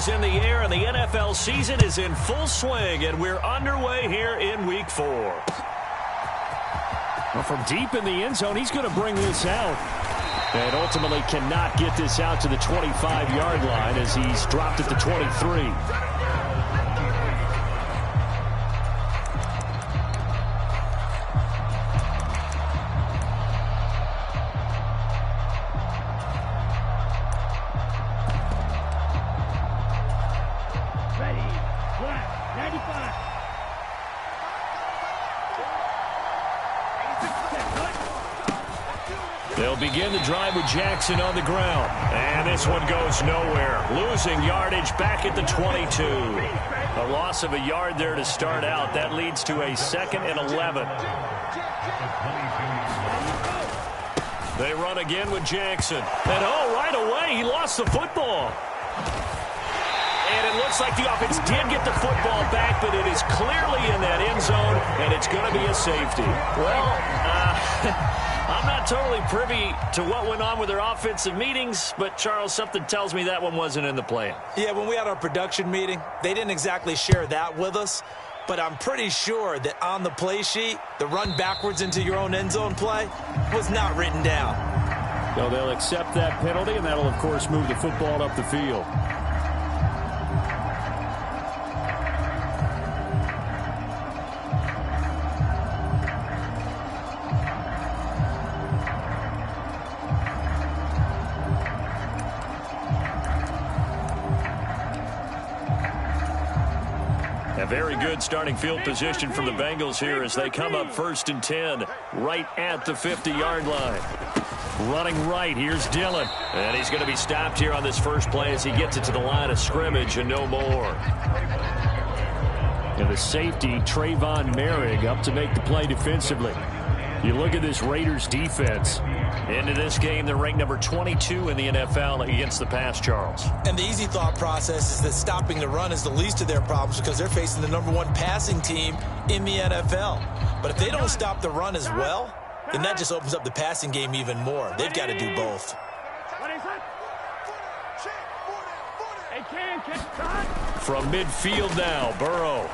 is in the air, and the NFL season is in full swing, and we're underway here in Week 4. Well, from deep in the end zone, he's going to bring this out. And ultimately cannot get this out to the 25-yard line as he's dropped at the 23. They'll begin the drive with Jackson on the ground. And this one goes nowhere. Losing yardage back at the 22. A loss of a yard there to start out. That leads to a 2nd and 11. They run again with Jackson. And right away, he lost the football. And it looks like the offense did get the football back, but it is clearly in that end zone, and it's going to be a safety. Well, I'm not totally privy to what went on with their offensive meetings, but, Charles, something tells me that one wasn't in the plan. Yeah, when we had our production meeting, they didn't exactly share that with us, but I'm pretty sure that on the play sheet, the run backwards into your own end zone play was not written down. So they'll accept that penalty, and that'll, of course, move the football up the field. A very good starting field position for the Bengals here as they come up 1st and 10 right at the 50-yard line. Running right, here's Dillon. And he's going to be stopped here on this first play as he gets it to the line of scrimmage and no more. And the safety, Trayvon Merrick, up to make the play defensively. You look at this Raiders defense. Into this game, they're ranked number 22 in the NFL against the pass, Charles. And the easy thought process is that stopping the run is the least of their problems because they're facing the #1 passing team in the NFL. But if they don't stop the run as well, then that just opens up the passing game even more. They've got to do both. From midfield now, Burrow.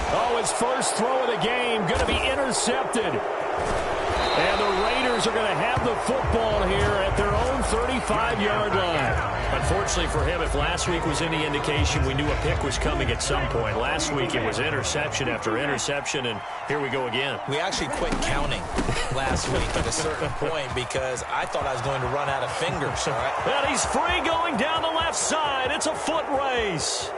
Oh, his first throw of the game going to be intercepted. And the Raiders are going to have the football here at their own 35-yard line. Unfortunately for him, if last week was any indication, we knew a pick was coming at some point. Last week it was interception after interception, and here we go again. We actually quit counting last week at a certain point because I thought I was going to run out of fingers. All right? And he's free going down the left side. It's a foot race.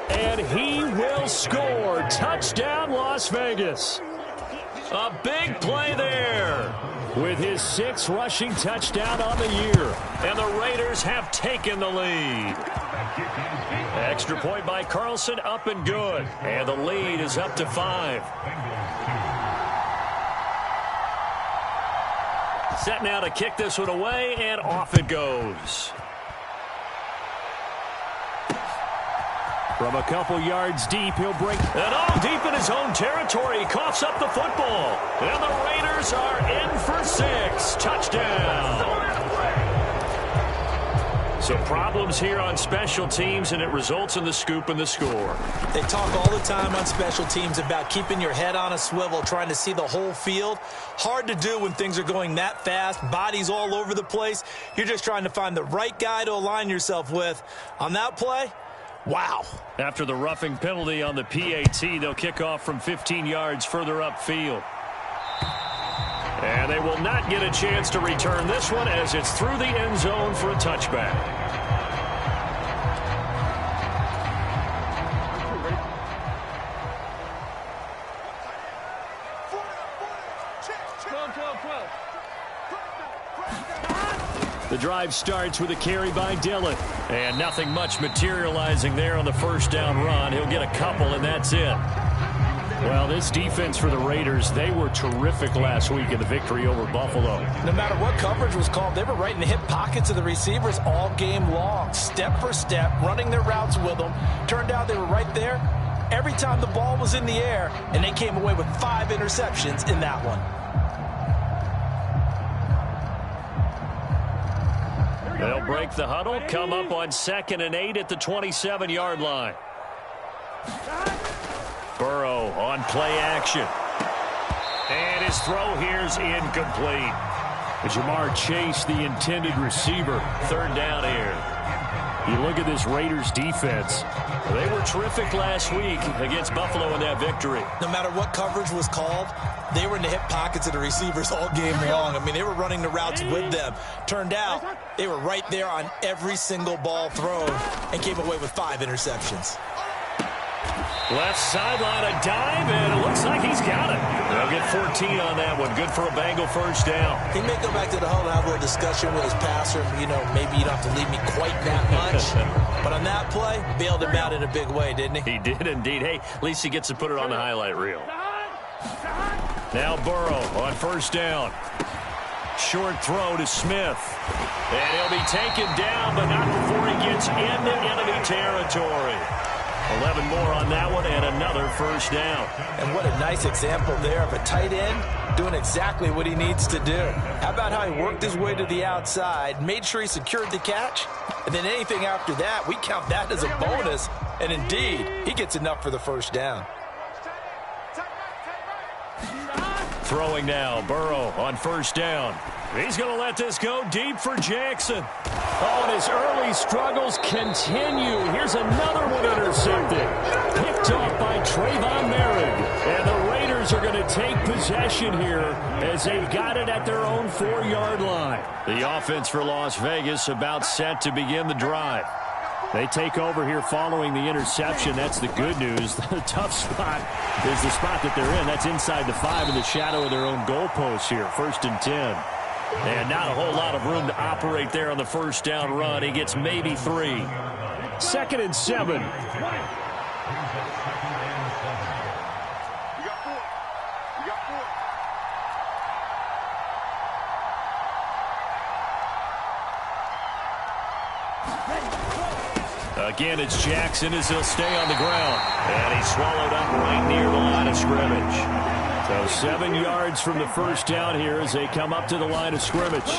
And he will score. Touchdown, Las Vegas. A big play there. With his 6th rushing touchdown on the year. And the Raiders have taken the lead. Extra point by Carlson, up and good. And the lead is up to 5. Set now to kick this one away, and off it goes. From a couple yards deep, he'll break. And all deep in his own territory. He coughs up the football. And the Raiders are in for 6. Touchdown. So problems here on special teams, and it results in the scoop and the score. They talk all the time on special teams about keeping your head on a swivel, trying to see the whole field. Hard to do when things are going that fast, bodies all over the place. You're just trying to find the right guy to align yourself with. On that play, wow. After the roughing penalty on the PAT, they'll kick off from 15 yards further upfield. And they will not get a chance to return this one as it's through the end zone for a touchback. The drive starts with a carry by Dillon. And nothing much materializing there on the first down run. He'll get a couple, and that's it. Well, this defense for the Raiders, they were terrific last week in the victory over Buffalo. No matter what coverage was called, they were right in the hip pockets of the receivers all game long, step for step, running their routes with them. Turned out they were right there every time the ball was in the air, and they came away with 5 interceptions in that one. They'll break the huddle, come up on 2nd and 8 at the 27-yard line. Burrow on play action. And his throw here's incomplete. Jamar Chase, the intended receiver. 3rd down here. You look at this Raiders defense. They were terrific last week against Buffalo in that victory. No matter what coverage was called, they were in the hip pockets of the receivers all game long. I mean, they were running the routes with them. Turned out, they were right there on every single ball thrown and came away with 5 interceptions. Left sideline, a dive, and it looks like he's got it. They'll get 14 on that one. Good for a Bengal first down. He may go back to the huddle and have a little discussion with his passer. You know, maybe you don't have to leave me quite that much. But on that play, bailed him out in a big way, didn't he? He did indeed. Hey, at least he gets to put it on the highlight reel. Now Burrow on 1st down. Short throw to Smith. And he'll be taken down, but not before he gets into enemy territory. 11 more on that one, and another 1st down. And what a nice example there of a tight end doing exactly what he needs to do. How about how he worked his way to the outside, made sure he secured the catch, and then anything after that, we count that as a bonus. And indeed, he gets enough for the 1st down. Throwing now, Burrow on 1st down. He's going to let this go deep for Jackson. Oh, and his early struggles continue. Here's another one intercepted. Picked off by Trayvon Merrick. And the Raiders are going to take possession here as they've got it at their own 4-yard line. The offense for Las Vegas about set to begin the drive. They take over here following the interception. That's the good news. The tough spot is the spot that they're in. That's inside the 5 in the shadow of their own goalpost here. 1st and 10. And not a whole lot of room to operate there on the 1st down run. He gets maybe 3. 2nd and 7. Again, it's Jackson as he'll stay on the ground. And he's swallowed up right near the line of scrimmage. So 7 yards from the 1st down here as they come up to the line of scrimmage.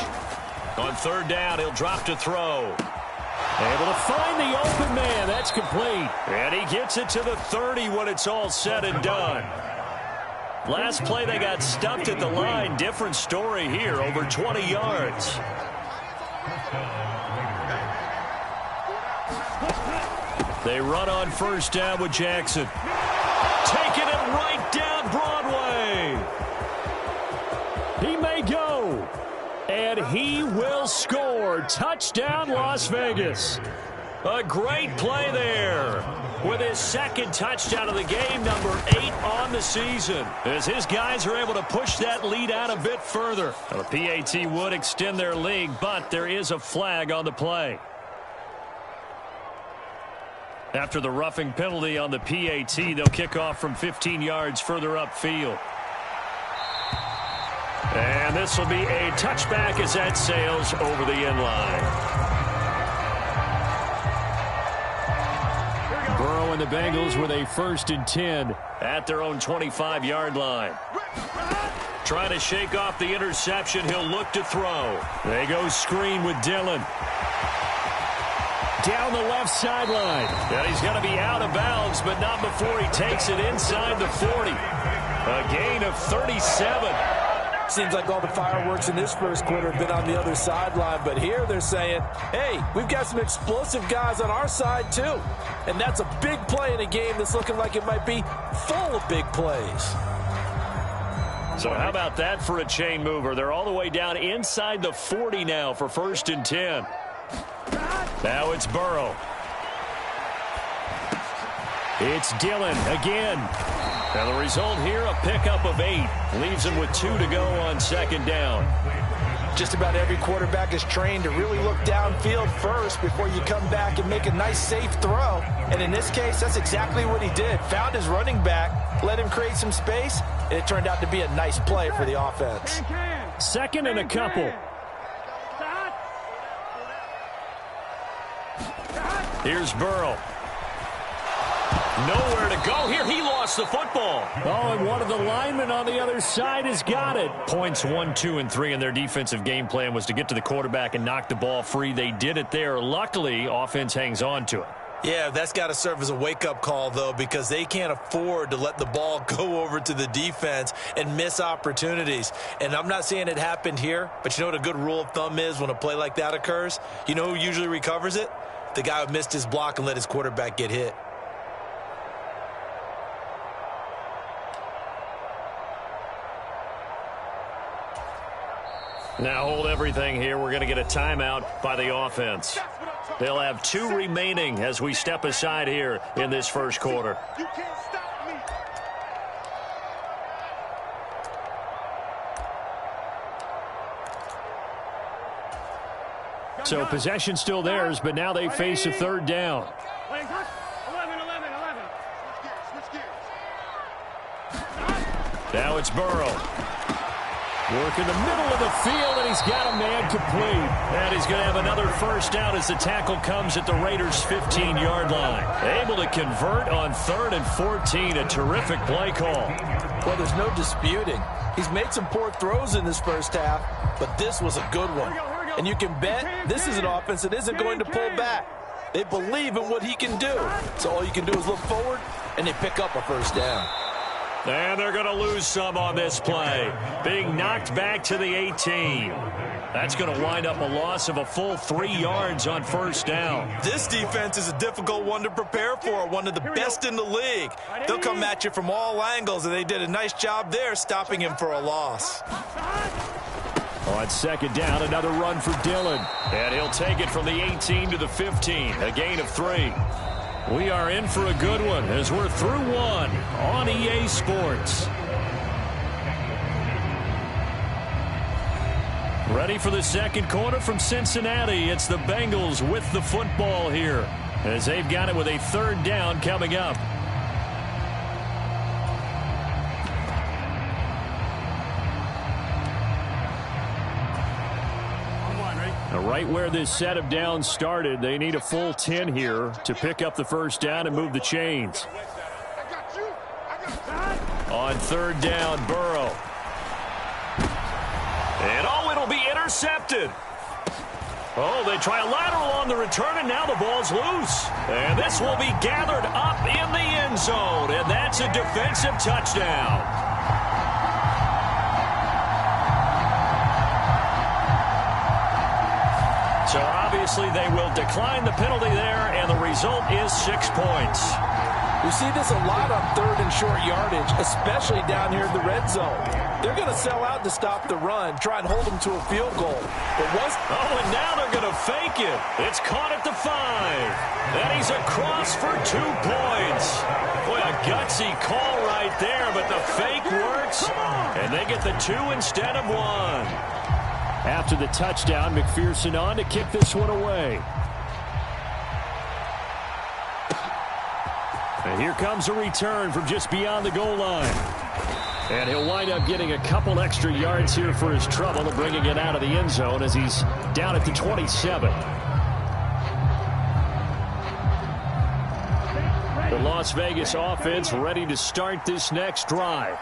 On 3rd down, he'll drop to throw. Able to find the open man. That's complete. And he gets it to the 30 when it's all said and done. Last play, they got stuffed at the line. Different story here, over 20 yards. They run on 1st down with Jackson. Taking it right down Broadway. He may go. And he will score. Touchdown, Las Vegas. A great play there. With his 2nd touchdown of the game, number 8 on the season. As his guys are able to push that lead out a bit further. Now, the PAT would extend their lead, but there is a flag on the play. After the roughing penalty on the PAT, they'll kick off from 15 yards further upfield. And this will be a touchback as that sails over the end line. Burrow and the Bengals with a 1st and 10. At their own 25-yard line. Trying to shake off the interception. He'll look to throw. They go screen with Dillon. Down the left sideline. And he's going to be out of bounds, but not before he takes it inside the 40. A gain of 37. Seems like all the fireworks in this 1st quarter have been on the other sideline, but here they're saying, hey, we've got some explosive guys on our side too. And that's a big play in a game that's looking like it might be full of big plays. So how about that for a chain mover? They're all the way down inside the 40 now for 1st and 10. Now it's Burrow. It's Dillon again. Now the result here, a pickup of 8. Leaves him with 2 to go on 2nd down. Just about every quarterback is trained to really look downfield first before you come back and make a nice, safe throw. And in this case, that's exactly what he did. Found his running back, let him create some space, and it turned out to be a nice play for the offense. 2nd and a couple. Here's Burrow. Nowhere to go here. He lost the football. Oh, and one of the linemen on the other side has got it. Points 1, 2, and 3 in their defensive game plan was to get to the quarterback and knock the ball free. They did it there. Luckily, offense hangs on to it. Yeah, that's got to serve as a wake-up call, though, because they can't afford to let the ball go over to the defense and miss opportunities. And I'm not saying it happened here, but you know what a good rule of thumb is when a play like that occurs? You know who usually recovers it? The guy who missed his block and let his quarterback get hit. Now hold everything here. We're going to get a timeout by the offense. They'll have 2 remaining as we step aside here in this first quarter. You can't stop me. So possession still theirs, but now they face a third down. 11. Switch gears. Now it's Burrow. Work in the middle of the field, and he's got a man complete. And he's going to have another first down as the tackle comes at the Raiders' 15-yard line. Able to convert on 3rd and 14. A terrific play call. Well, there's no disputing. He's made some poor throws in this first half, but this was a good one. And you can bet this is an offense that isn't going to pull back. They believe in what he can do. So all you can do is look forward, and they pick up a first down. And they're going to lose some on this play. Being knocked back to the 18. That's going to wind up a loss of a full 3 yards on first down. This defense is a difficult one to prepare for, one of the best in the league. They'll come at you from all angles, and they did a nice job there stopping him for a loss. On second down, another run for Dillon. And he'll take it from the 18 to the 15, a gain of 3. We are in for a good one as we're through one on EA Sports. Ready for the second quarter from Cincinnati. It's the Bengals with the football here as they've got it with a third down coming up. Right where this set of downs started, they need a full 10 here to pick up the first down and move the chains. On third down, Burrow. And it'll be intercepted. Oh, they try a lateral on the return, and now the ball's loose. And this will be gathered up in the end zone, and that's a defensive touchdown. So obviously they will decline the penalty there, and the result is 6 points. We see this a lot on third and short yardage, especially down here in the red zone. They're going to sell out to stop the run, try and hold them to a field goal. And now they're going to fake it. It's caught at the 5. And he's across for 2 points. Boy, a gutsy call right there, but the fake works, and they get the 2 instead of 1. After the touchdown, McPherson on to kick this one away. And here comes a return from just beyond the goal line. And he'll wind up getting a couple extra yards here for his trouble and bringing it out of the end zone as he's down at the 27. The Las Vegas offense ready to start this next drive.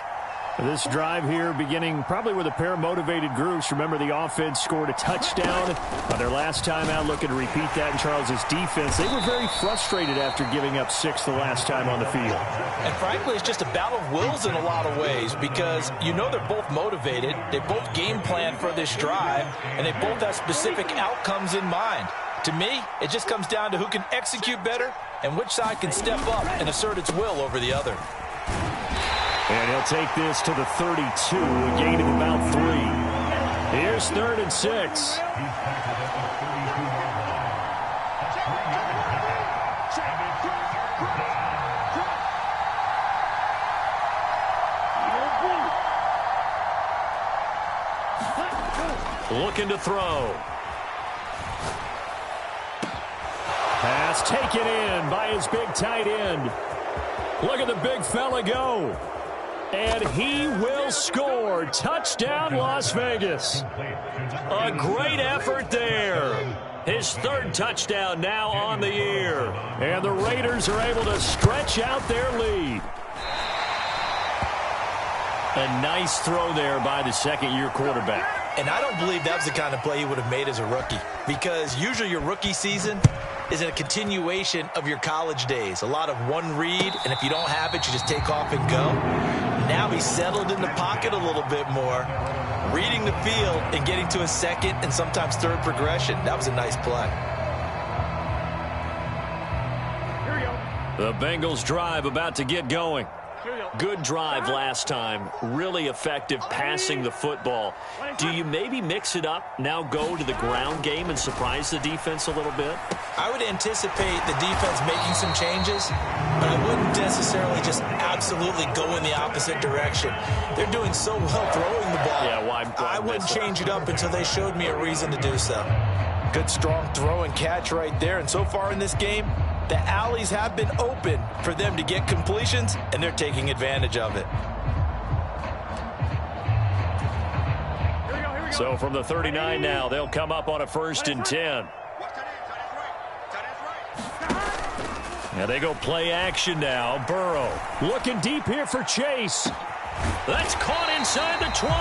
This drive here beginning probably with a pair of motivated groups. Remember, the offense scored a touchdown on their last time out, looking to repeat that in Charles's defense. They were very frustrated after giving up 6 the last time on the field. And frankly, it's just a battle of wills in a lot of ways because you know they're both motivated. They both game plan for this drive, and they both have specific outcomes in mind. To me, it just comes down to who can execute better and which side can step up and assert its will over the other. And he'll take this to the 32, a gain of about 3. Here's 3rd and 6. Looking to throw. Pass taken in by his big tight end. Look at the big fella go. And he will score. Touchdown, Las Vegas. A great effort there. His third touchdown now on the year. And the Raiders are able to stretch out their lead. A nice throw there by the second-year quarterback. And I don't believe that was the kind of play he would have made as a rookie, because usually your rookie season is a continuation of your college days. A lot of one read, and if you don't have it, you just take off and go. Now he's settled in the pocket a little bit more, reading the field and getting to a second and sometimes third progression. That was a nice play. The Bengals drive about to get going. Good drive last time. Really effective passing the football. Do you maybe mix it up, now go to the ground game and surprise the defense a little bit? I would anticipate the defense making some changes, but I wouldn't necessarily just absolutely go in the opposite direction. They're doing so well throwing the ball. Yeah, why I wouldn't change it up until they showed me a reason to do so. Good, strong throw and catch right there. And so far in this game, the alleys have been open for them to get completions, and they're taking advantage of it. So from the 39 now, they'll come up on a 1st and 10. And they go play action now. Burrow looking deep here for Chase. That's caught inside the 20.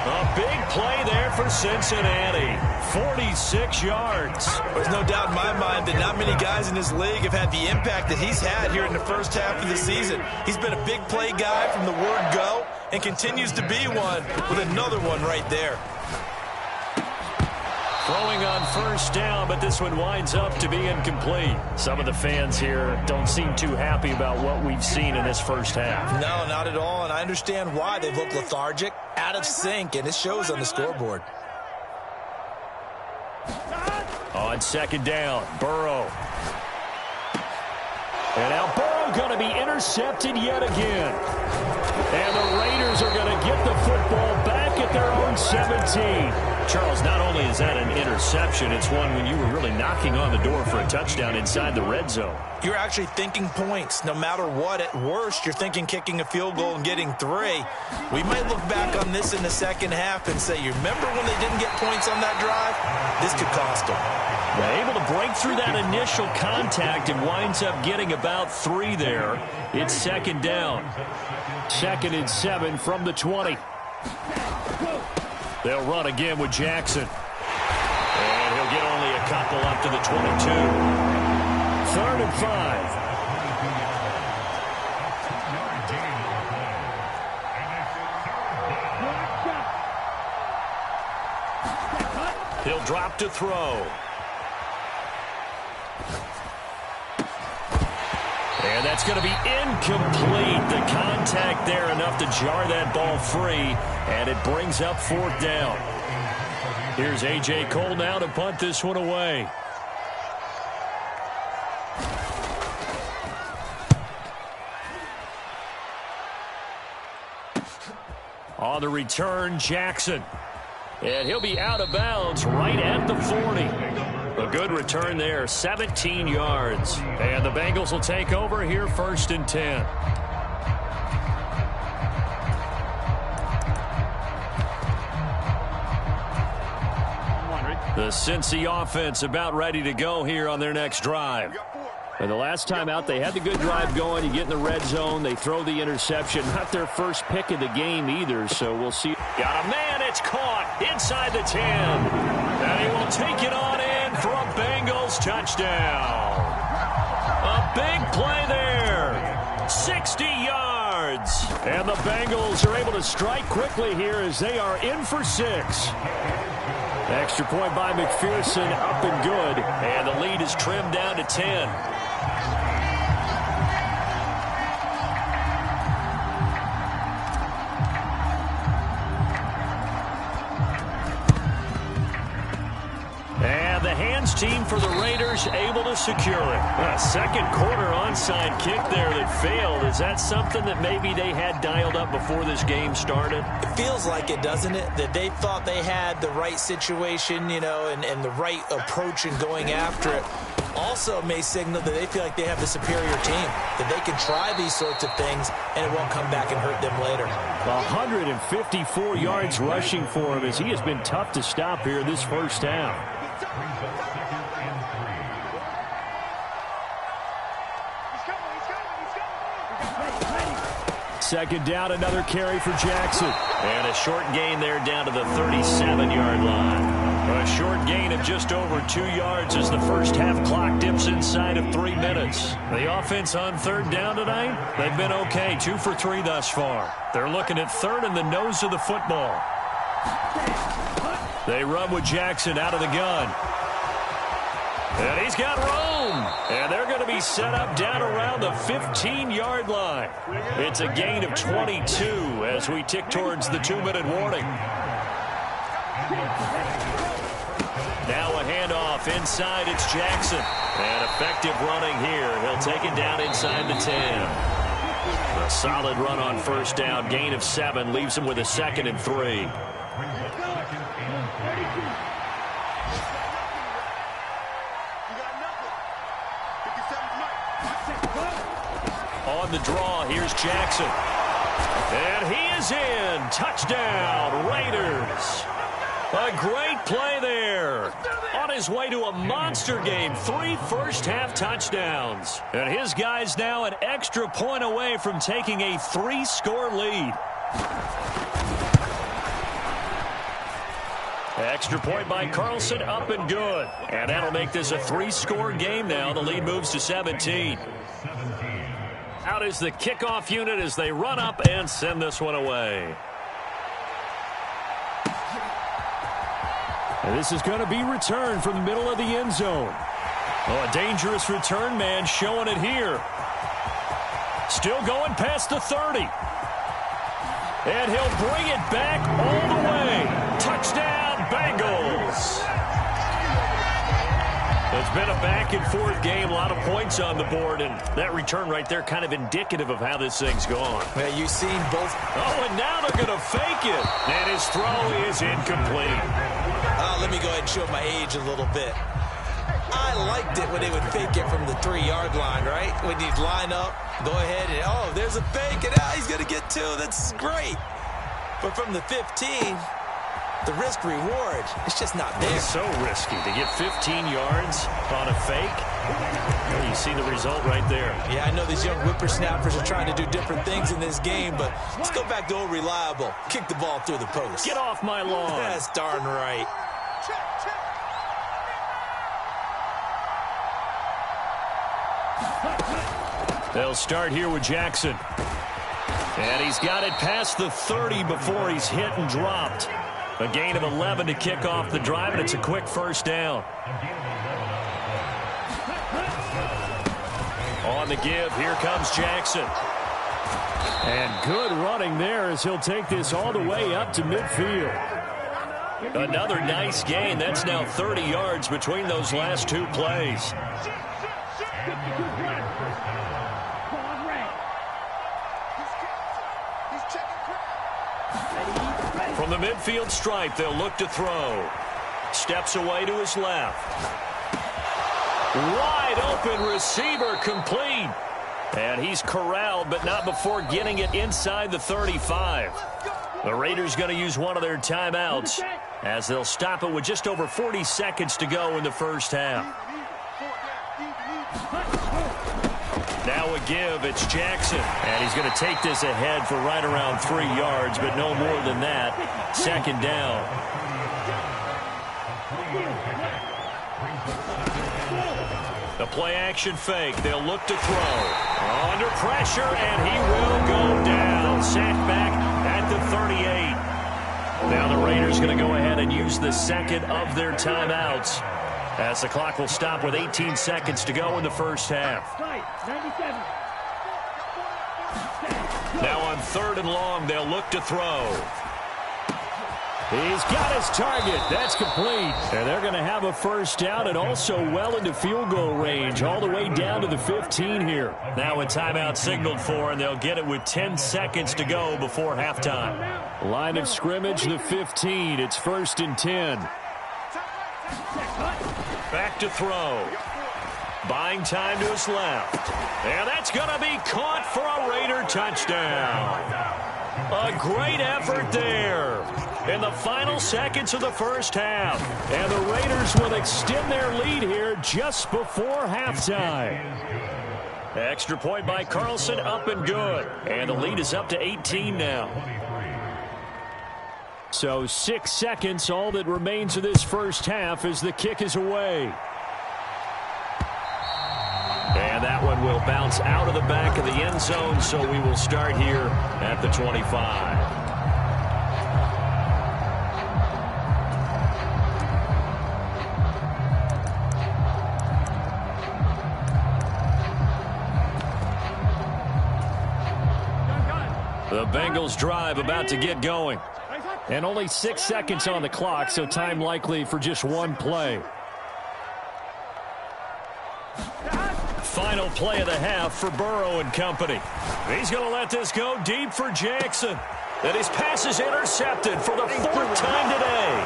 A big play there for Cincinnati. 46 yards. There's no doubt in my mind that not many guys in this league have had the impact that he's had here in the first half of the season. He's been a big play guy from the word go and continues to be one with another one right there. Throwing on 1st down, but this one winds up to be incomplete. Some of the fans here don't seem too happy about what we've seen in this first half. No, not at all, and I understand why. They look lethargic, out of sync, and it shows on the scoreboard. On 2nd down, Burrow. And now Burrow going to be intercepted yet again. And the Raiders are going to get the football back at their own 17. Charles, not only is that an interception, it's one when you were really knocking on the door for a touchdown inside the red zone. You're actually thinking points. No matter what, at worst, you're thinking kicking a field goal and getting 3. We might look back on this in the second half and say, you remember when they didn't get points on that drive? This could cost them. They're able to break through that initial contact and winds up getting about 3 there. It's 2nd down. 2nd and 7 from the 20. They'll run again with Jackson. And he'll get only a couple up to the 22. 3rd and 5. He'll drop to throw. And that's going to be incomplete. The contact there enough to jar that ball free, and it brings up 4th down. Here's A.J. Cole now to punt this one away. On the return, Jackson. And he'll be out of bounds right at the 40. A good return there, 17 yards. And the Bengals will take over here 1st and 10. The Cincy offense about ready to go here on their next drive. And the last time out, they had the good drive going. You get in the red zone, they throw the interception. Not their first pick of the game either, so we'll see. Got a man, it's caught inside the 10. And he will take it on in for a Bengals touchdown. A big play there. 60 yards. And the Bengals are able to strike quickly here as they are in for 6. Extra point by McPherson, up and good. And the lead is trimmed down to 10. Team for the Raiders able to secure it. A second quarter onside kick there that failed. Is that something that maybe they had dialed up before this game started? It feels like it, doesn't it? That they thought they had the right situation, you know, and the right approach in going after it. Also may signal that they feel like they have the superior team, that they can try these sorts of things and it won't come back and hurt them later. 154 yards rushing for him as he has been tough to stop here this first half. Second down, another carry for Jackson. And a short gain there down to the 37-yard line. A short gain of just over 2 yards as the first half clock dips inside of 3 minutes. The offense on third down tonight, they've been okay, 2 for 3 thus far. They're looking at third in the nose of the football. They run with Jackson out of the gun. And he's got room. And they're going to be set up down around the 15-yard line. It's a gain of 22 as we tick towards the 2-minute warning. Now a handoff inside. It's Jackson. And effective running here. He'll take it down inside the 10. A solid run on first down. Gain of 7 leaves him with a 2nd and 3. On the draw, here's Jackson. And he is in. Touchdown, Raiders. A great play there. On his way to a monster game. 3 first-half touchdowns. And his guys now an extra point away from taking a 3-score lead. Extra point by Carlson, up and good. And that'll make this a 3-score game now. The lead moves to 17. Out is the kickoff unit as they run up and send this one away. And this is going to be returned from the middle of the end zone. Oh, a dangerous return man showing it here. Still going past the 30. And he'll bring it back all the way. Touchdown, Bengals. It's been a back-and-forth game, a lot of points on the board, and that return right there kind of indicative of how this thing's gone. Yeah, you've seen both. Oh, and now they're going to fake it, and his throw is incomplete. Let me go ahead and show my age a little bit. I liked it when they would fake it from the 3-yard line, right? When you'd line up, go ahead and, oh, there's a fake, and he's going to get 2. That's great. But from the 15... the risk-reward, it's just not there. It's so risky to get 15 yards on a fake. Well, you see the result right there. Yeah, I know these young whippersnappers are trying to do different things in this game, but let's go back to old reliable. Kick the ball through the post. Get off my lawn. That's darn right. They'll start here with Jackson. And he's got it past the 30 before he's hit and dropped. A gain of 11 to kick off the drive, and it's a quick first down. On the give, here comes Jackson. And good running there as he'll take this all the way up to midfield. Another nice gain. That's now 30 yards between those last 2 plays. From the midfield stripe, they'll look to throw. Steps away to his left. Wide open receiver, complete. And he's corralled, but not before getting it inside the 35. The Raiders going to use one of their timeouts as they'll stop it with just over 40 seconds to go in the first half. Now a give, it's Jackson. And he's going to take this ahead for right around 3 yards, but no more than that. Second down. The play-action fake. They'll look to throw. Under pressure, and he will go down. Sacked back at the 38. Now the Raiders going to go ahead and use the second of their timeouts, as the clock will stop with 18 seconds to go in the first half. Now on 3rd and long, they'll look to throw. He's got his target. That's complete. And they're going to have a first down and also well into field goal range, all the way down to the 15 here. Now a timeout signaled for, and they'll get it with 10 seconds to go before halftime. Line of scrimmage, the 15. It's 1st and 10. Back to throw. Buying time to his left. And that's going to be caught for a Raider touchdown. A great effort there. in the final seconds of the first half. And the Raiders will extend their lead here just before halftime. Extra point by Carlson, up and good. And the lead is up to 18 now. So 6 seconds, all that remains of this first half as the kick is away. And that one will bounce out of the back of the end zone, so we will start here at the 25. The Bengals drive about to get going. And only 6 seconds on the clock, so time likely for just one play. Final play of the half for Burrow and company. He's going to let this go deep for Jackson. And his pass is intercepted for the fourth time today.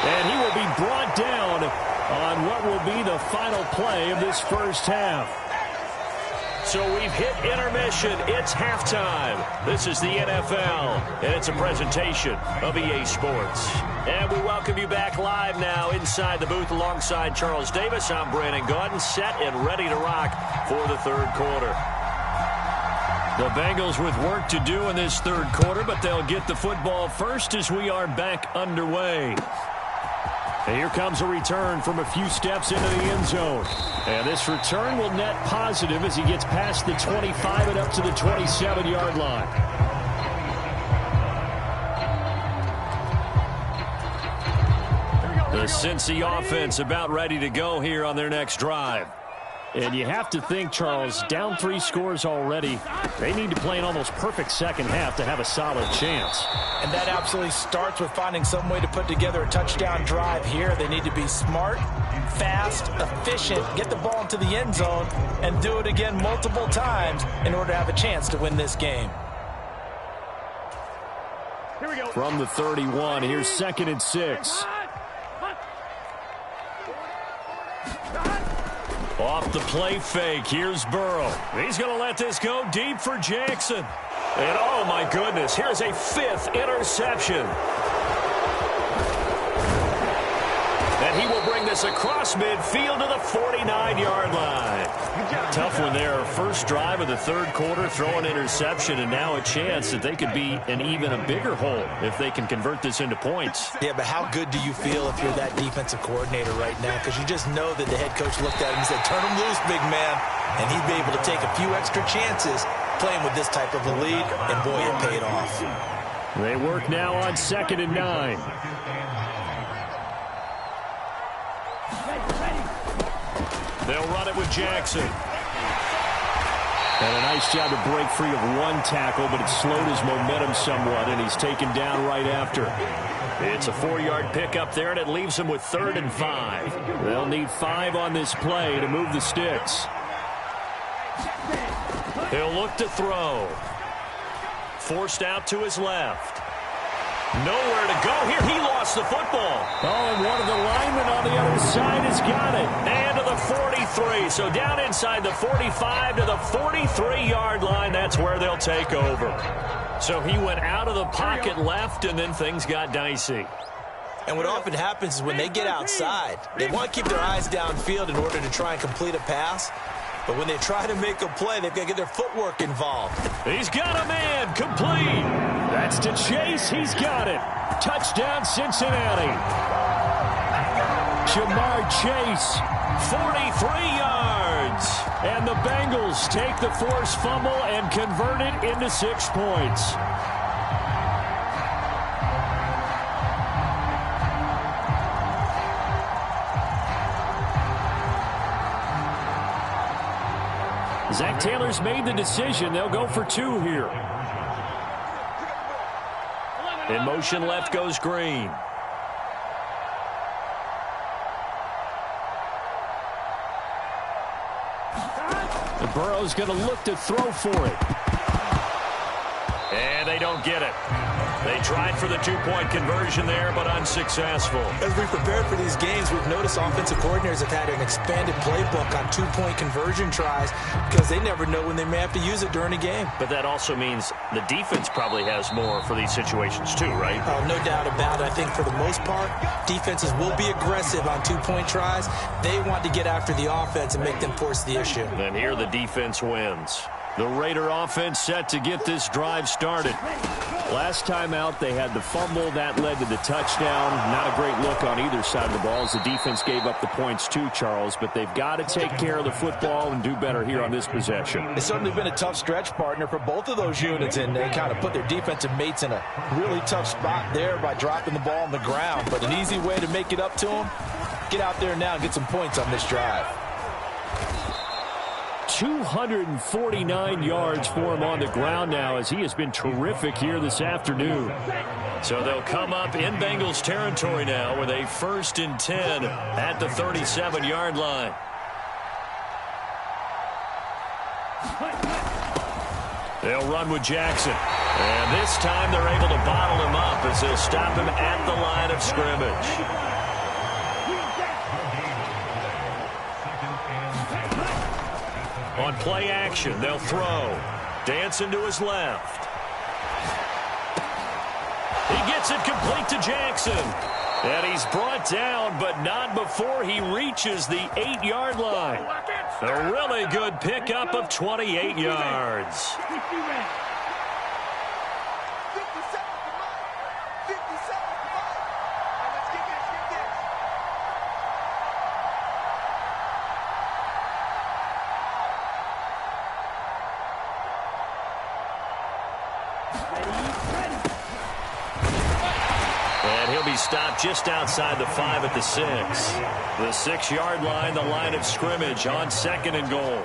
And he will be brought down on what will be the final play of this first half. So we've hit intermission. It's halftime. This is the NFL, and it's a presentation of EA Sports. And we welcome you back live now inside the booth alongside Charles Davis. I'm Brandon Gaudin, set and ready to rock for the third quarter. The Bengals with work to do in this third quarter, but they'll get the football first as we are back underway. And here comes a return from a few steps into the end zone. And this return will net positive as he gets past the 25 and up to the 27-yard line. The Cincy offense about ready to go here on their next drive. And you have to think, Charles, down 3 scores already. They need to play an almost perfect second half to have a solid chance. And that absolutely starts with finding some way to put together a touchdown drive here. They need to be smart, fast, efficient, get the ball into the end zone, and do it again multiple times in order to have a chance to win this game. Here we go. From the 31, here's 2nd and 6. Off the play fake, here's Burrow. He's going to let this go deep for Jackson. And oh my goodness, here's a 5th interception. And he will bring this across midfield to the 49-yard line. Tough one there. First drive of the third quarter, throw an interception, and now a chance that they could be in even a bigger hole if they can convert this into points. Yeah, but how good do you feel if you're that defensive coordinator right now? Because you just know that the head coach looked at him and said, turn him loose, big man. And he'd be able to take a few extra chances playing with this type of a lead, and boy, it paid off. They work now on 2nd and 9. They'll run it with Jackson. And a nice job to break free of one tackle, but it slowed his momentum somewhat, and he's taken down right after. It's a 4-yard pickup there, and it leaves him with 3rd and 5. They'll need 5 on this play to move the sticks. He'll look to throw. Forced out to his left. Nowhere to go here. He lost the football. Oh, and one of the linemen on the other side has got it. And to the 43. So down inside the 45 to the 43-yard line. That's where they'll take over. So he went out of the pocket left, and then things got dicey. And what often happens is when they get outside, they want to keep their eyes downfield in order to try and complete a pass. But when they try to make a play, they've got to get their footwork involved. He's got a man, complete. That's to Chase. He's got it. Touchdown, Cincinnati. Jamar Chase, 43 yards. And the Bengals take the forced fumble and convert it into 6 points. Zach Taylor's made the decision. They'll go for 2 here. In motion left goes Green. And Burrow's going to look to throw for it. And they don't get it. They tried for the two-point conversion there, but unsuccessful. As we prepared for these games, we've noticed offensive coordinators have had an expanded playbook on two-point conversion tries because they never know when they may have to use it during a game. But that also means the defense probably has more for these situations too, right? No doubt about it. I think for the most part, defenses will be aggressive on two-point tries. They want to get after the offense and make them force the issue. And here the defense wins. The Raider offense set to get this drive started. Last time out, they had the fumble. That led to the touchdown. Not a great look on either side of the ball as the defense gave up the points too, Charles. But they've got to take care of the football and do better here on this possession. It's certainly been a tough stretch, partner, for both of those units, and they kind of put their defensive mates in a really tough spot there by dropping the ball on the ground. But an easy way to make it up to them, get out there now and get some points on this drive. 249 yards for him on the ground now as he has been terrific here this afternoon. So they'll come up in Bengals territory now with a 1st and 10 at the 37-yard line. They'll run with Jackson. And this time they're able to bottle him up as they'll stop him at the line of scrimmage. On play action, they'll throw. Dancing to his left. He gets it complete to Jackson. And he's brought down, but not before he reaches the 8-yard line. A really good pickup of 28 yards. And he'll be stopped just outside the 5 at the 6. The 6-yard line, the line of scrimmage on 2nd and goal.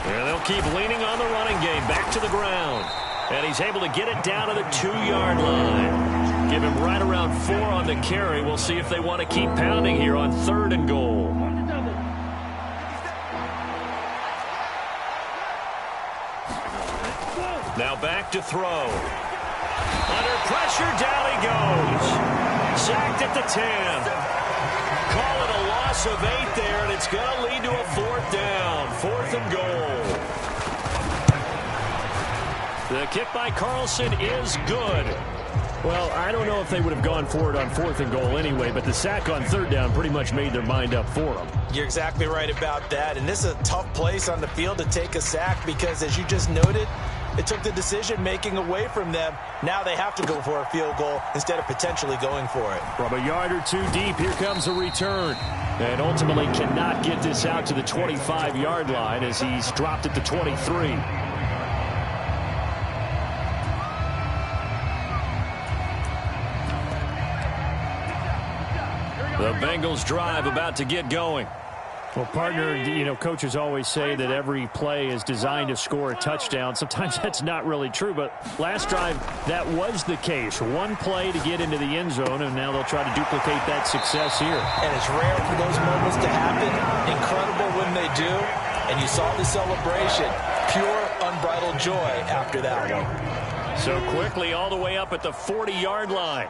And they'll keep leaning on the running game. Back to the ground. And he's able to get it down to the 2-yard line. Give him right around 4 on the carry. We'll see if they want to keep pounding here on 3rd and goal. Now back to throw. Under pressure, down he goes. Sacked at the 10. Call it a loss of 8 there, and it's going to lead to a 4th down. 4th and goal. The kick by Carlson is good. Well, I don't know if they would have gone for it on 4th and goal anyway, but the sack on 3rd down pretty much made their mind up for them. You're exactly right about that, and this is a tough place on the field to take a sack because, as you just noted, it took the decision-making away from them. Now they have to go for a field goal instead of potentially going for it. From a yard or 2 deep, here comes a return. And ultimately cannot get this out to the 25-yard line as he's dropped at the 23. The Bengals drive about to get going. Well, partner, you know, coaches always say that every play is designed to score a touchdown. Sometimes that's not really true, but last drive, that was the case. One play to get into the end zone, and now they'll try to duplicate that success here. And it's rare for those moments to happen. Incredible when they do. And you saw the celebration. Pure, unbridled joy after that one. So quickly all the way up at the 40-yard line.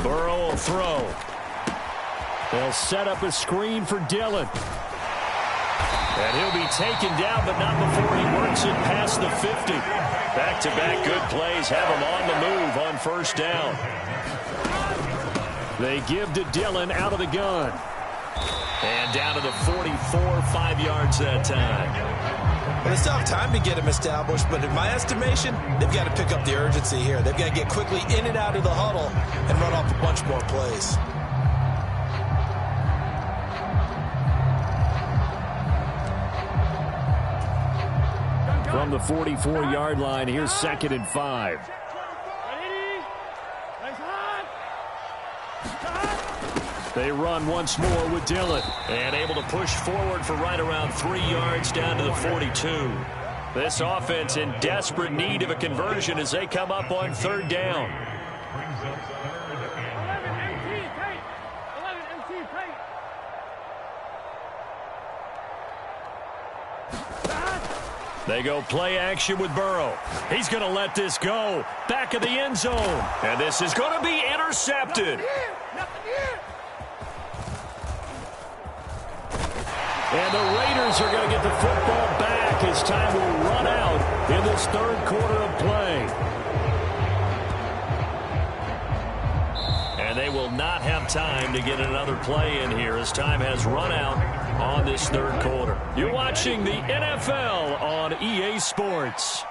Burrow will throw. They'll set up a screen for Dillon. And he'll be taken down, but not before he works it past the 50. Back-to-back good plays have him on the move on 1st down. They give to Dillon out of the gun. And down to the 44, 5 yards that time. Well, they still have time to get him established, but in my estimation, they've got to pick up the urgency here. They've got to get quickly in and out of the huddle and run off a bunch more plays. From the 44-yard line, here's 2nd and 5. They run once more with Dillon. And able to push forward for right around 3 yards down to the 42. This offense in desperate need of a conversion as they come up on third down. They go play action with Burrow. He's going to let this go. Back of the end zone. And this is going to be intercepted. And the Raiders are going to get the football back as time will run out in this third quarter of play. And they will not have time to get another play in here as time has run out on this third quarter. You're watching the NFL on EA Sports.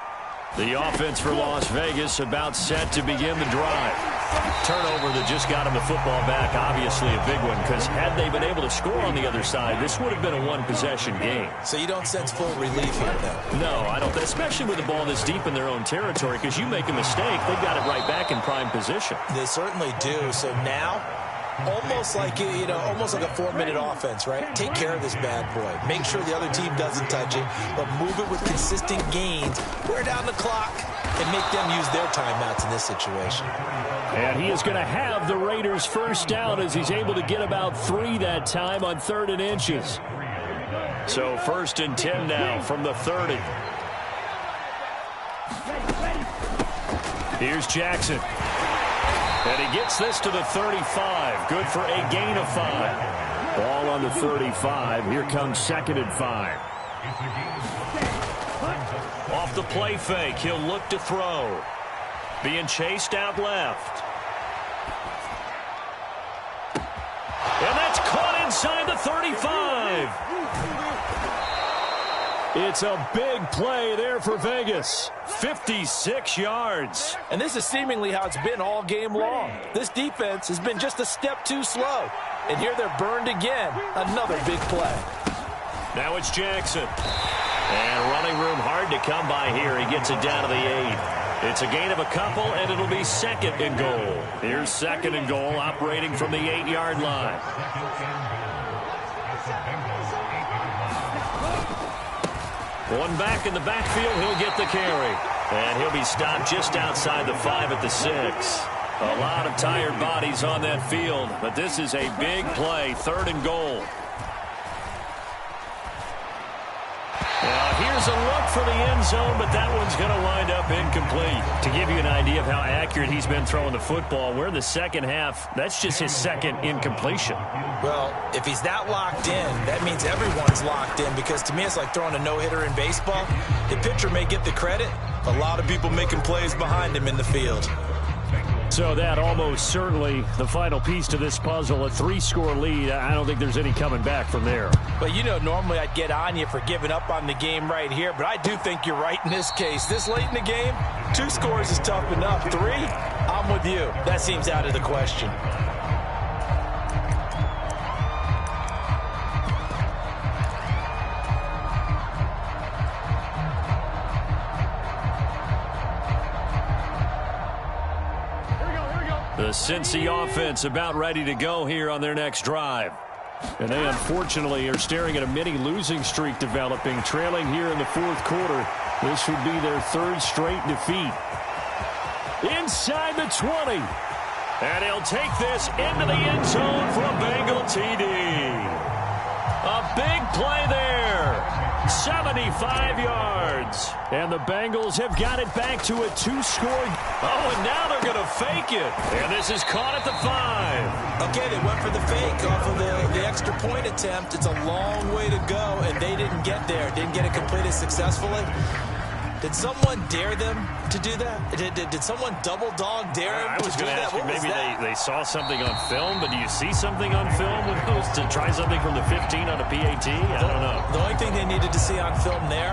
The offense for Las Vegas about set to begin the drive. Turnover that just got him the football back, obviously a big one, because had they been able to score on the other side, this would have been a one-possession game. So you don't sense full relief here, though? No, I don't, especially with the ball this deep in their own territory, because you make a mistake, they've got it right back in prime position. They certainly do. So now, almost like almost like a 4-minute offense, right? Take care of this bad boy. Make sure the other team doesn't touch it, but move it with consistent gains. Wear down the clock and make them use their timeouts in this situation. And he is going to have the Raiders first down as he's able to get about 3 that time on 3rd and inches. So 1st and 10 now from the 30. Here's Jackson. And he gets this to the 35. Good for a gain of 5. Ball on the 35. Here comes 2nd and 5. Off the play fake, he'll look to throw. Being chased out left. And that's caught inside the 35. It's a big play there for Vegas. 56 yards. And this is seemingly how it's been all game long. This defense has been just a step too slow. And here they're burned again. Another big play. Now it's Jackson. And running room hard to come by here. He gets it down to the 8. It's a gain of a couple, and it'll be 2nd and goal. Here's 2nd and goal, operating from the 8-yard line. One back in the backfield, he'll get the carry. And he'll be stopped just outside the 5 at the 6. A lot of tired bodies on that field, but this is a big play, 3rd and goal. Now, here's a look for the end zone, but that one's going to wind up incomplete. To give you an idea of how accurate he's been throwing the football, we're in the second half. That's just his 2nd incompletion. Well, if he's that locked in, that means everyone's locked in, because to me it's like throwing a no-hitter in baseball. The pitcher may get the credit, a lot of people making plays behind him in the field. So that almost certainly the final piece to this puzzle, a 3-score lead. I don't think there's any coming back from there. But, normally I'd get on you for giving up on the game right here, but I do think you're right in this case. This late in the game, 2 scores is tough enough. 3, I'm with you. That seems out of the question. The Cincy offense about ready to go here on their next drive. And they unfortunately are staring at a mini losing streak developing, trailing here in the 4th quarter. This would be their 3rd straight defeat. Inside the 20. And he'll take this into the end zone for a Bengal TD. A big play there. 75 yards. And the Bengals have got it back to a 2-score. Oh, and now they're going to fake it. And this is caught at the 5. Okay, they went for the fake off of the extra point attempt. It's a long way to go, and they didn't get there. Didn't get it completed successfully. Did someone dare them to do that? Did someone double dog dare them I was going to ask you, maybe they saw something on film, but do you see something on film with those to try something from the 15 on a PAT? I don't know. The only thing they needed to see on film there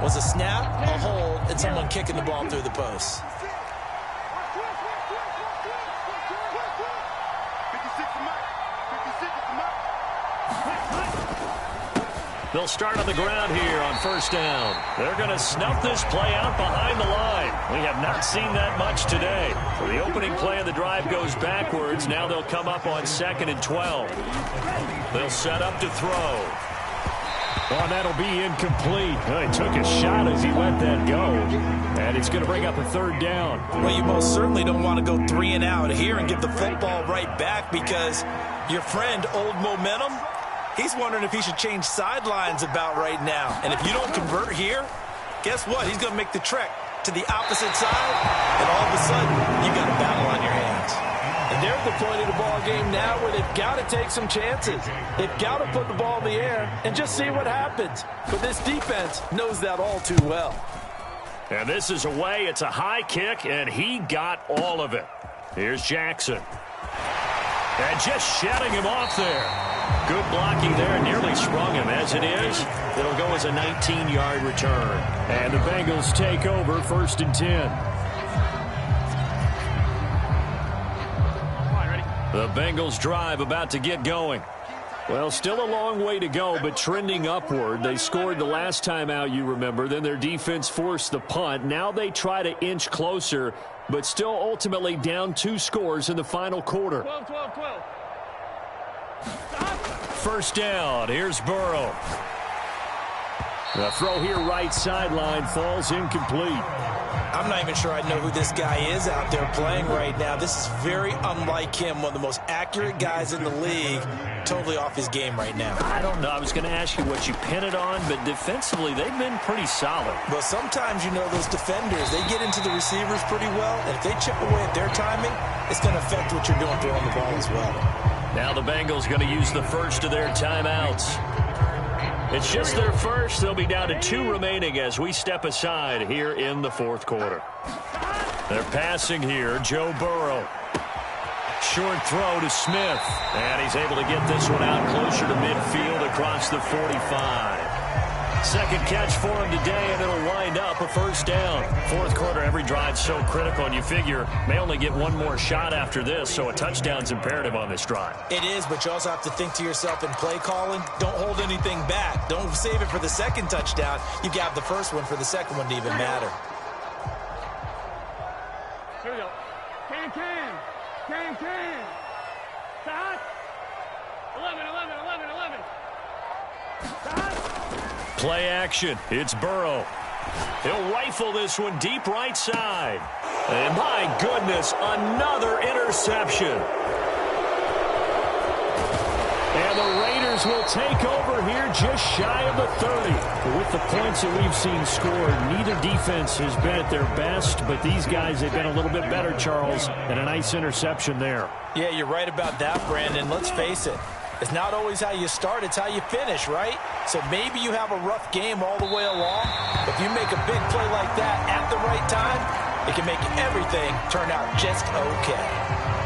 was a snap, a hold, and someone kicking the ball through the post. They'll start on the ground here on first down. They're going to snuff this play out behind the line. We have not seen that much today. The opening play of the drive goes backwards. Now they'll come up on 2nd and 12. They'll set up to throw. Oh, that'll be incomplete. Well, he took a shot as he let that go. And it's going to bring up a 3rd down. Well, you most certainly don't want to go 3 and out here and give the football right back because your friend, Old Momentum, he's wondering if he should change sidelines about right now. And if you don't convert here, guess what? He's going to make the trek to the opposite side, and all of a sudden, you got a battle on your hands. And they're at the point of the ball game now where they've got to take some chances. They've got to put the ball in the air and just see what happens. But this defense knows that all too well. And this is away. It's a high kick, and he got all of it. Here's Jackson. And just shutting him off there. Good blocking there, nearly sprung him. As it is, it'll go as a 19-yard return. And the Bengals take over 1st and 10. The Bengals drive about to get going. Well, still a long way to go, but trending upward. They scored the last time out, you remember. Then their defense forced the punt. Now they try to inch closer, but still ultimately down 2 scores in the final quarter. 12. First down. Here's Burrow. The throw here right sideline falls incomplete. I'm not even sure I know who this guy is out there playing right now. This is very unlike him, one of the most accurate guys in the league, totally off his game right now. I don't know. I was going to ask you what you pin it on, but defensively they've been pretty solid. Well, sometimes, you know, those defenders, they get into the receivers pretty well, and if they chip away at their timing, it's going to affect what you're doing throwing the ball as well. Now the Bengals going to use the first of their timeouts. It's just their first. They'll be down to 2 remaining as we step aside here in the 4th quarter. They're passing here. Joe Burrow. Short throw to Smith. And he's able to get this one out closer to midfield across the 45. Second catch for him today, and it'll wind up a first down. 4th quarter, every drive so critical, and you figure may only get one more shot after this, so a touchdown's imperative on this drive. It is, but you also have to think to yourself in play calling, don't hold anything back. Don't save it for the second touchdown. You got the first one for the second one to even matter. Here we go. Can. Stop. 11. Stop. Play action. It's Burrow. He'll rifle this one deep right side. And my goodness, another interception. And the Raiders will take over here just shy of the 30. With the points that we've seen scored, neither defense has been at their best, but these guys have been a little bit better, Charles, and a nice interception there. Yeah, you're right about that, Brandon. Let's face it. It's not always how you start, it's how you finish, right? So maybe you have a rough game all the way along, but if you make a big play like that at the right time, it can make everything turn out just okay.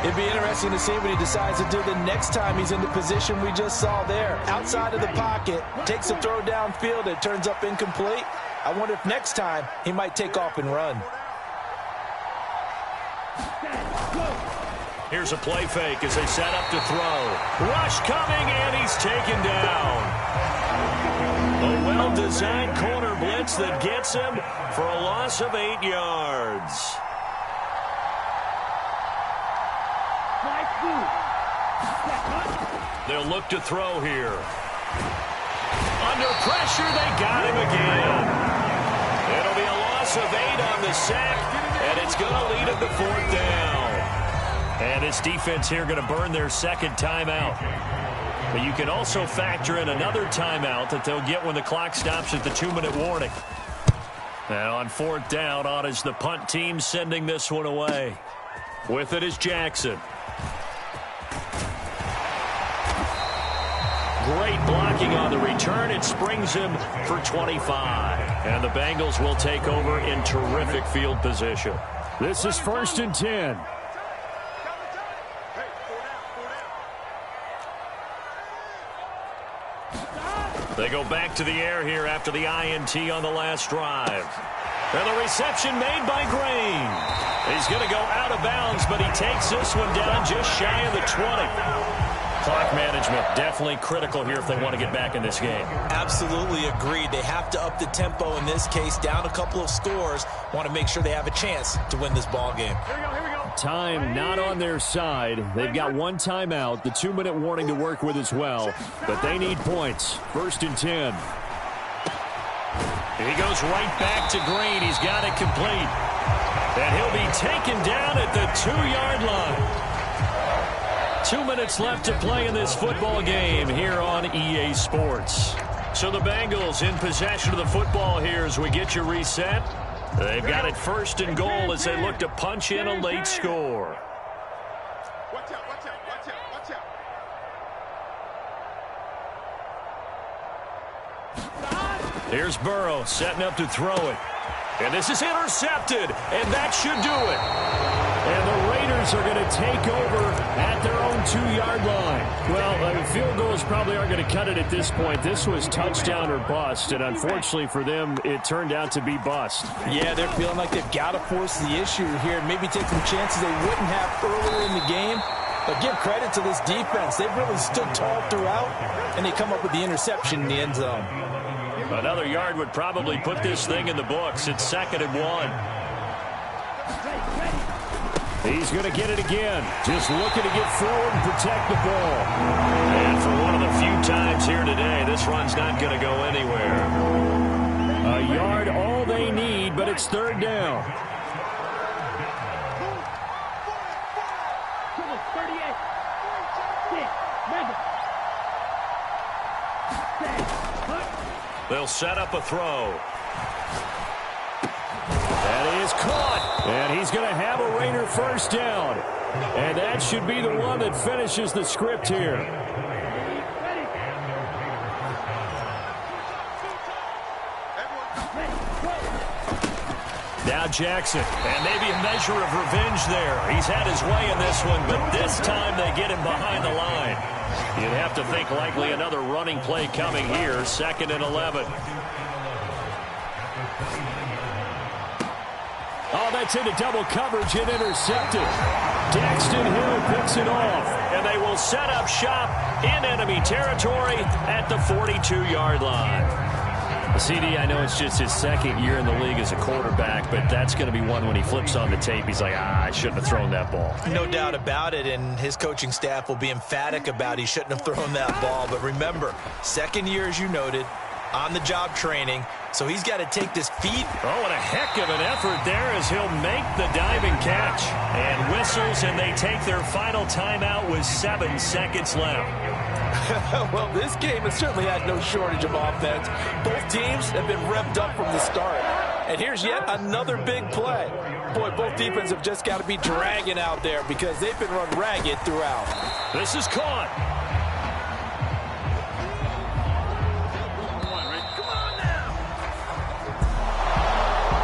It'd be interesting to see what he decides to do the next time he's in the position we just saw there. Outside of the pocket, takes a throw downfield, it turns up incomplete. I wonder if next time he might take off and run. Here's a play fake as they set up to throw. Rush coming, and he's taken down. A well-designed corner blitz that gets him for a loss of 8 yards. They'll look to throw here. Under pressure, they got him again. It'll be a loss of 8 on the sack, and it's going to lead him to 4th down. And this defense here going to burn their second timeout. But you can also factor in another timeout that they'll get when the clock stops at the 2-minute warning. And on 4th down, on is the punt team sending this one away. With it is Jackson. Great blocking on the return. It springs him for 25. And the Bengals will take over in terrific field position. This is 1st and 10. They go back to the air here after the INT on the last drive. And the reception made by Green. He's going to go out of bounds, but he takes this one down just shy of the 20. Clock management, definitely critical here if they want to get back in this game. Absolutely agreed. They have to up the tempo in this case, down a couple of scores. Want to make sure they have a chance to win this ball game. Time not on their side. They've got one timeout, the 2-minute warning to work with as well, but they need points. 1st and 10. He goes right back to Green. He's got it complete. And he'll be taken down at the 2-yard line. 2 minutes left to play in this football game here on EA Sports. So the Bengals in possession of the football here as we get you reset. They've got it 1st and goal as they look to punch in a late score. Watch out, watch out, watch out, watch out. Here's Burrow setting up to throw it. And this is intercepted, and that should do it. And the Raiders are going to take over at their own 2-yard line. Well, field goals probably aren't going to cut it at this point. This was touchdown or bust, and unfortunately for them, it turned out to be bust. Yeah, they're feeling like they've got to force the issue here and maybe take some chances they wouldn't have earlier in the game. But give credit to this defense. They've really stood tall throughout, and they come up with the interception in the end zone. Another yard would probably put this thing in the books. It's 2nd and 1. He's going to get it again. Just looking to get forward and protect the ball. And for one of the few times here today, this run's not going to go anywhere. A yard, all they need, but it's 3rd down. They'll set up a throw. That is caught. And he's going to have a Raider 1st down. And that should be the one that finishes the script here. Now Jackson, and maybe a measure of revenge there. He's had his way in this one, but this time they get him behind the line. You'd have to think likely another running play coming here, 2nd and 11. Oh, that's into double coverage and intercepted. Daxton Hill picks it off, and they will set up shop in enemy territory at the 42-yard line. CD, I know it's just his 2nd year in the league as a quarterback, but that's going to be one when he flips on the tape. He's like, I shouldn't have thrown that ball. No doubt about it, and his coaching staff will be emphatic about he shouldn't have thrown that ball. But remember, 2nd year, as you noted, on-the-job training, so he's got to take this feed. Oh, and a heck of an effort there as he'll make the diving catch. And whistles, and they take their final timeout with 7 seconds left. Well, this game has certainly had no shortage of offense. Both teams have been revved up from the start. And here's yet another big play. Boy, both defenses have just got to be dragging out there because they've been run ragged throughout. This is caught.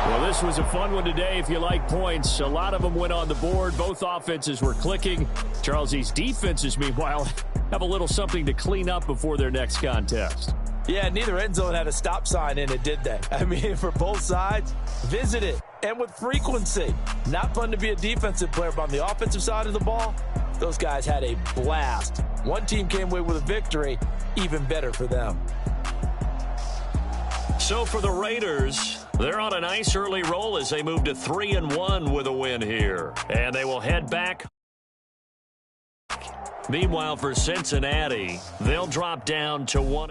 Well, this was a fun one today if you like points. A lot of them went on the board. Both offenses were clicking. Charles, these defenses, meanwhile, have a little something to clean up before their next contest. Yeah, neither end zone had a stop sign in it, did they? I mean, for both sides, visit it, and with frequency. Not fun to be a defensive player, but on the offensive side of the ball, those guys had a blast. One team came away with a victory, even better for them. So for the Raiders, they're on a nice early roll as they move to 3-1 with a win here. And they will head back. Meanwhile, for Cincinnati, they'll drop down to 1.